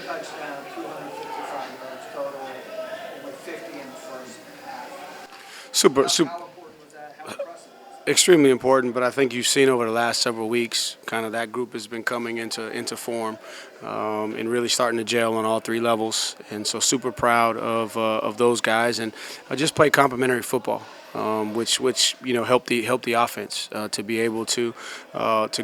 touchdown, 255 yards total, with 50 in the first half. Super, How important was that? How impressive was that? extremely important. But I think you've seen over the last several weeks, kind of that group has been coming into form, and really starting to gel on all three levels. And so super proud of those guys, and just play complementary football. Which help the offense to be able to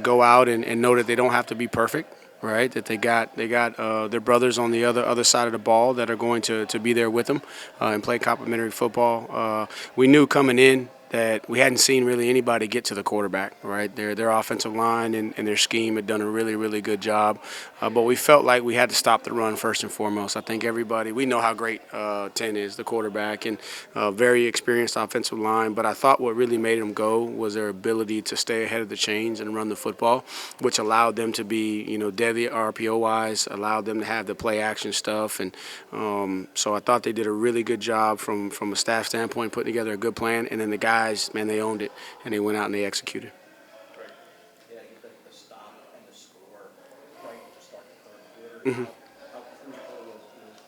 go out and know that they don't have to be perfect, right? That they got their brothers on the other side of the ball that are going to be there with them and play complementary football. We knew coming in that we hadn't seen really anybody get to the quarterback, right? Their offensive line and their scheme had done a really, really good job. But we felt like we had to stop the run first and foremost. I think we know how great 10 is, the quarterback, and very experienced offensive line. But I thought what really made them go was their ability to stay ahead of the chains and run the football, which allowed them to be, deadly RPO-wise, allowed them to have the play action stuff. And so I thought they did a really good job from a staff standpoint, putting together a good plan. And then the guys, man, they owned it, and they went out and they executed. Yeah, you think the stop and the score right to start the third quarter. How crucial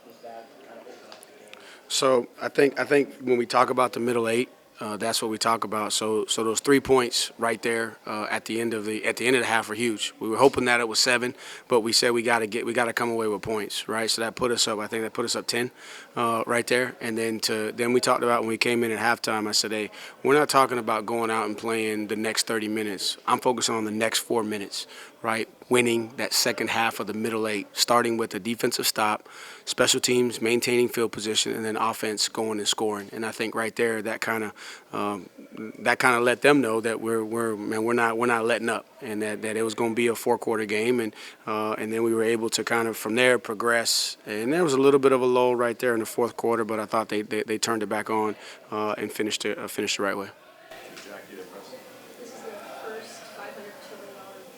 was that to kind of open up the game? So I think when we talk about the middle eight, that's what we talk about. So those 3 points right there at the end of the half were huge. We were hoping that it was 7, but we said we got to come away with points, right? So that put us up. I think that put us up 10 right there. And then we talked about when we came in at halftime. I said, hey, we're not talking about going out and playing the next 30 minutes. I'm focusing on the next 4 minutes, right? Winning that second half of the middle eight, starting with a defensive stop, special teams maintaining field position, and then offense going and scoring. And I think right there that kind of let them know that we're not letting up, and that it was going to be a 4-quarter game, and then we were able to kind of from there progress. And there was a little bit of a lull right there in the fourth quarter, but I thought they turned it back on and finished the right way. This is the first $500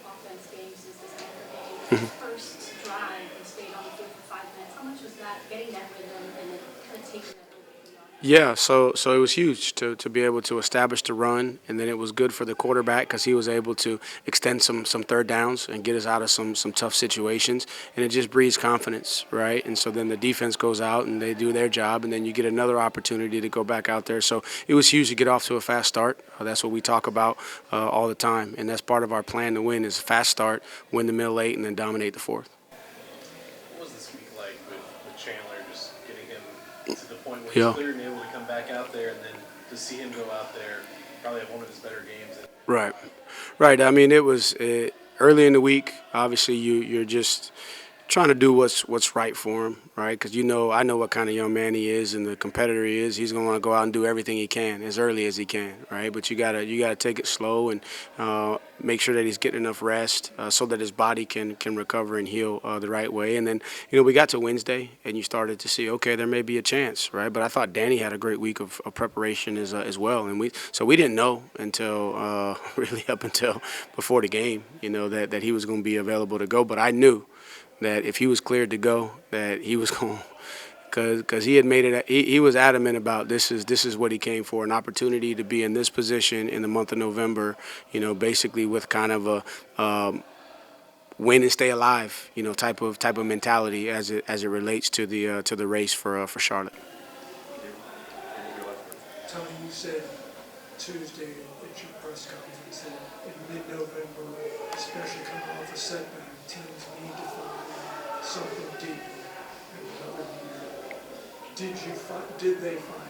offense game since the December game. First drive, they stayed on the field for 5 minutes. How much was that, getting that rhythm and then kind of taking that over to the offense? Yeah, so it was huge to be able to establish the run, and then it was good for the quarterback because he was able to extend some third downs and get us out of some tough situations, and it just breeds confidence, right? And so then the defense goes out and they do their job, and then you get another opportunity to go back out there. So it was huge to get off to a fast start. That's what we talk about all the time, and that's part of our plan to win is a fast start, win the middle eight, and then dominate the fourth. What was this week like with Chandler, just getting him to the point where Yeah. he's cleared and able to come back out there, and then to see him go out there, probably have one of his better games? Right. I mean, it was early in the week. Obviously, you're just trying to do what's right for him, right? Because I know what kind of young man he is and the competitor he is. He's gonna want to go out and do everything he can as early as he can, right? But you gotta take it slow and make sure that he's getting enough rest so that his body can recover and heal the right way. And then we got to Wednesday and you started to see, okay, there may be a chance, right? But I thought Danny had a great week of preparation as well, and we didn't know until really up until before the game, that he was going to be available to go. But I knew that if he was cleared to go, that he was going, because he had made it. He was adamant about this is what he came for, an opportunity to be in this position in the month of November. Basically with kind of a win and stay alive, type of mentality as it relates to the race for Charlotte. Tony, you said Tuesday at your press conference that in mid-November, especially coming off a setback, teams need to find something deep in another year. Did they find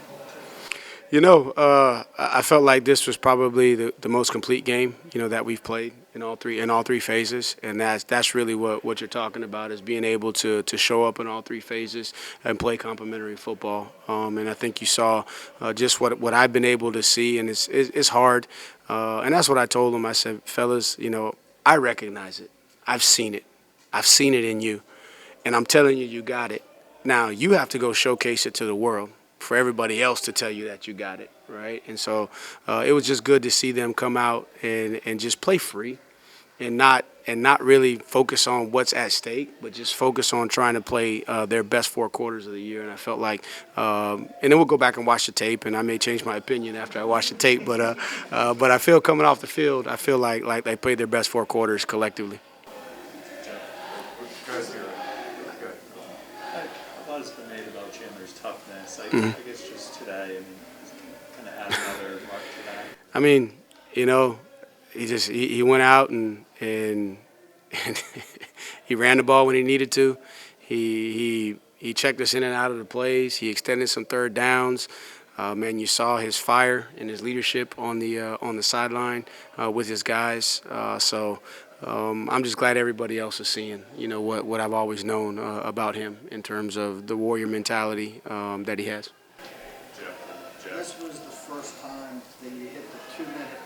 it? I felt like this was probably the most complete game, that we've played in all three phases, and that's really what you're talking about, is being able to show up in all three phases and play complementary football. And I think you saw just what I've been able to see, and it's hard. And that's what I told them. I said, fellas, I recognize it. I've seen it. I've seen it in you, and I'm telling you, you got it. Now you have to go showcase it to the world for everybody else to tell you that you got it, right? And so it was just good to see them come out and just play free, and not really focus on what's at stake, but just focus on trying to play their best 4 quarters of the year. And I felt like, and then we'll go back and watch the tape, and I may change my opinion after I watch the tape, but I feel coming off the field, I feel like they played their best 4 quarters collectively. I guess just today and kind of add another mark to that? I mean, you know, he went out and and he ran the ball when he needed to. He checked us in and out of the plays. He extended some third downs. Man, you saw his fire and his leadership on the sideline with his guys. I'm just glad everybody else is seeing, you know, what I've always known about him in terms of the warrior mentality that he has. This was the first time that you hit the 2-minute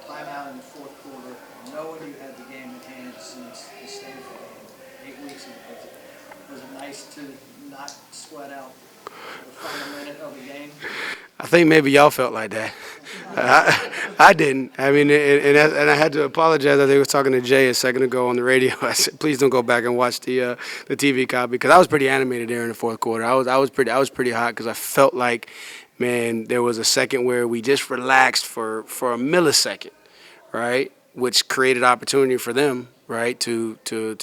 timeout in the fourth quarter, knowing you had the game in hand since the Stanford game 8 weeks ago. Was it nice to not sweat out the final minute of the game? I think maybe y'all felt like that. I didn't. I mean, and I had to apologize. I think I was talking to Jay a second ago on the radio. I said, please don't go back and watch the TV copy because I was pretty animated there in the fourth quarter. I was pretty hot because I felt like, man, there was a second where we just relaxed for a millisecond, right, which created opportunity for them, right, to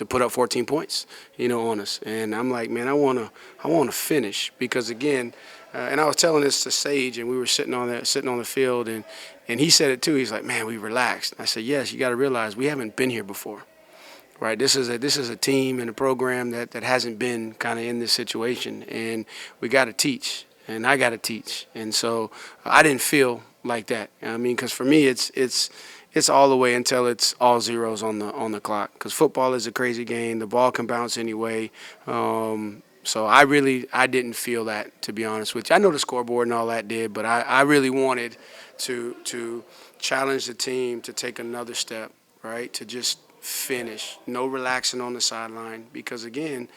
put up 14 points, you know, on us. And I'm like, man, I wanna finish because again. And I was telling this to Sage, and we were sitting on the field, and he said it too. He's like, "Man, we relaxed." I said, "Yes, you got to realize we haven't been here before, right? This is a team and a program that hasn't been kind of in this situation, and we got to teach, and I got to teach, and so I didn't feel like that. I mean, because for me, it's all the way until it's all zeros on the clock. Because football is a crazy game. The ball can bounce anyway. So I didn't feel that, to be honest with you. I know the scoreboard and all that did, but I really wanted to challenge the team to take another step, right, to just finish. No relaxing on the sideline because, again,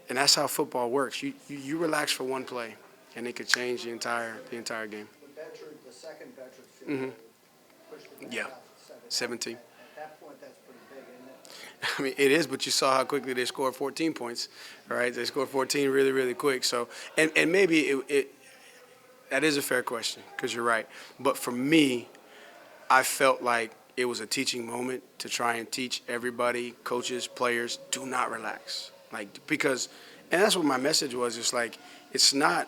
and that's how football works. You relax for one play, and it could change the entire game. The second Bedford field goal pushed it back Yeah, out to 17. At that point, that's pretty big, isn't it? I mean, it is, but you saw how quickly they scored 14 points, right? They scored 14 really, really quick. So, and maybe that is a fair question because you're right. But for me, I felt like it was a teaching moment to try and teach everybody, coaches, players, do not relax. Like, because, and that's what my message was. It's like, it's not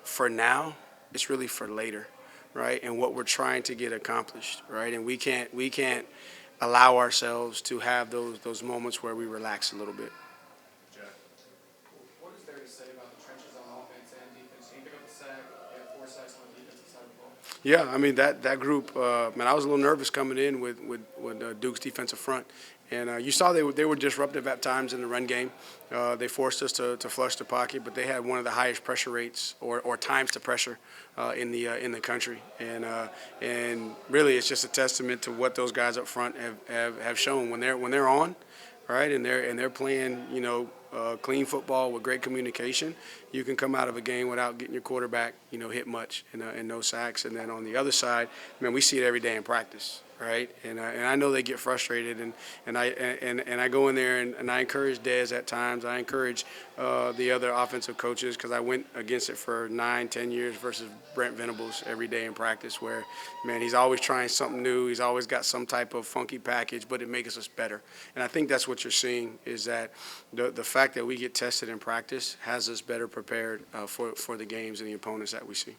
for now, it's really for later, right? And what we're trying to get accomplished, right? And we can't allow ourselves to have those moments where we relax a little bit. What is there to say about the trenches on offense and defense? You pick up a sack, you have 4 sacks on the defensive side of the ball. Yeah, I mean that group. Man, I was a little nervous coming in with Duke's defensive front, and you saw they were disruptive at times in the run game. They forced us to flush the pocket, but they had one of the highest pressure rates or times to pressure in the country, and really it's just a testament to what those guys up front have shown when they're on, right, and they're playing, you know, clean football with great communication. You can come out of a game without getting your quarterback, you know, hit much and no sacks. And then on the other side, man, we see it every day in practice, right? And I know they get frustrated, and I go in there and I encourage Dez at times. I encourage the other offensive coaches because I went against it for 9-10 years versus Brent Venables every day in practice where, man, he's always trying something new. He's always got some type of funky package, but it makes us better. And I think that's what you're seeing is that the fact that we get tested in practice has us better prepared for the games and the opponents that we see.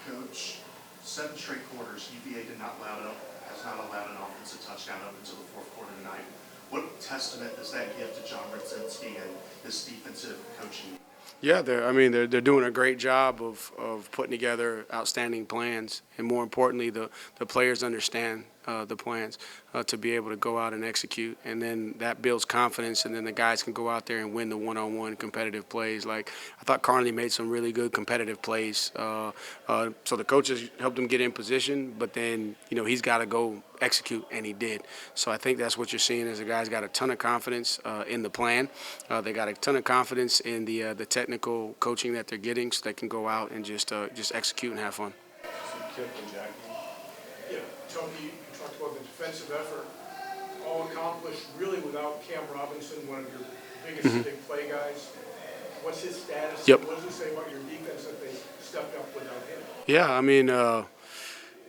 Coach, 7 straight quarters, UVA has not allowed an offensive touchdown up until the fourth quarter tonight. What testament does that give to John Rudzinski and this defensive coaching? Yeah, they're doing a great job of putting together outstanding plans, and more importantly, the players understand the plans to be able to go out and execute, and then that builds confidence, and then the guys can go out there and win the one-on-one competitive plays. Like I thought Carnley made some really good competitive plays, so the coaches helped him get in position, but then he's got to go execute, and he did. So I think that's what you're seeing is the guys got a ton of confidence in the plan. They got a ton of confidence in the technical coaching that they're getting, so they can go out and just execute and have fun. Yeah, Tony, you talked about the defensive effort, all accomplished really without Cam Robinson, one of your biggest big play guys. What's his status? Yep. What does it say about your defense that they stepped up without him? Yeah, I mean,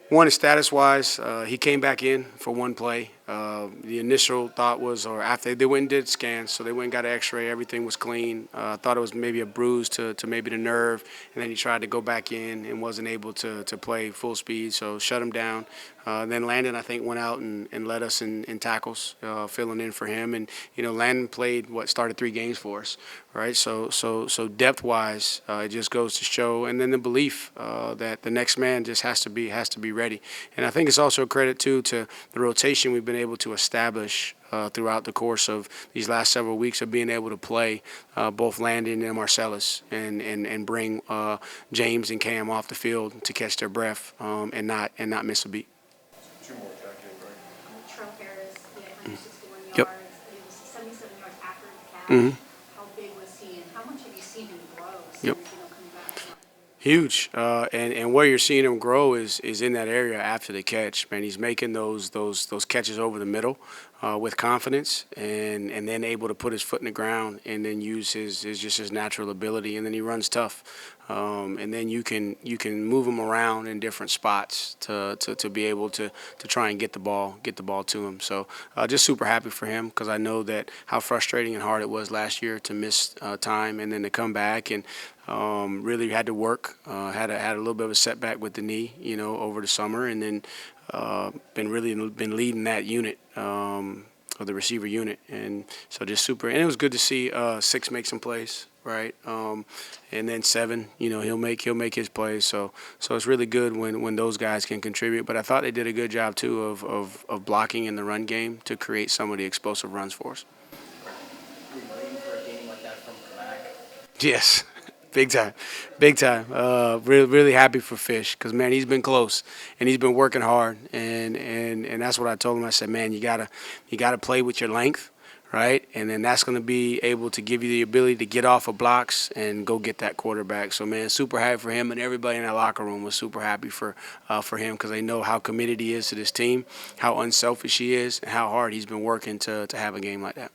one is status-wise, he came back in for one play. The initial thought was, or after they went and did scans, so they went and got an X-ray, everything was clean. Thought it was maybe a bruise to maybe the nerve, and then he tried to go back in and wasn't able to play full speed, so shut him down. Then Landon, I think, went out and led us in tackles, filling in for him. And Landon played started 3 games for us, right? So depth-wise, it just goes to show, and then the belief that the next man just has to be ready. And I think it's also a credit too to the rotation we've been able to establish throughout the course of these last several weeks of being able to play both Landon and Marcellus and bring James and Cam off the field to catch their breath and not miss a beat. Two more, Jackie, Trell Harris, he had 161 yards. Yep. He was 77 yards after the catch. Mhm. How big was he, and how much have you seen him grow since Yep. coming back? Huge, and where you're seeing him grow is in that area after the catch. Man, he's making those catches over the middle with confidence, and then able to put his foot in the ground and then use his natural ability, and then he runs tough, and then you can move him around in different spots to be able to try and get the ball to him. So just super happy for him, because I know that how frustrating and hard it was last year to miss time and then to come back and. Really had to work. Had a little bit of a setback with the knee, over the summer, and then been leading that unit, or the receiver unit, and so just super. And it was good to see 6 make some plays, right? And then 7, he'll make his plays. So it's really good when those guys can contribute. But I thought they did a good job too of blocking in the run game to create some of the explosive runs for us. Were you waiting for a game like that from Kamak? Yes. Big time. Really happy for Fish, because man, he's been close and he's been working hard, and that's what I told him. I said, man, you gotta play with your length, right? And then that's going to be able to give you the ability to get off of blocks and go get that quarterback. So man, super happy for him, and everybody in that locker room was super happy for him, because they know how committed he is to this team, how unselfish he is, and how hard he's been working to have a game like that.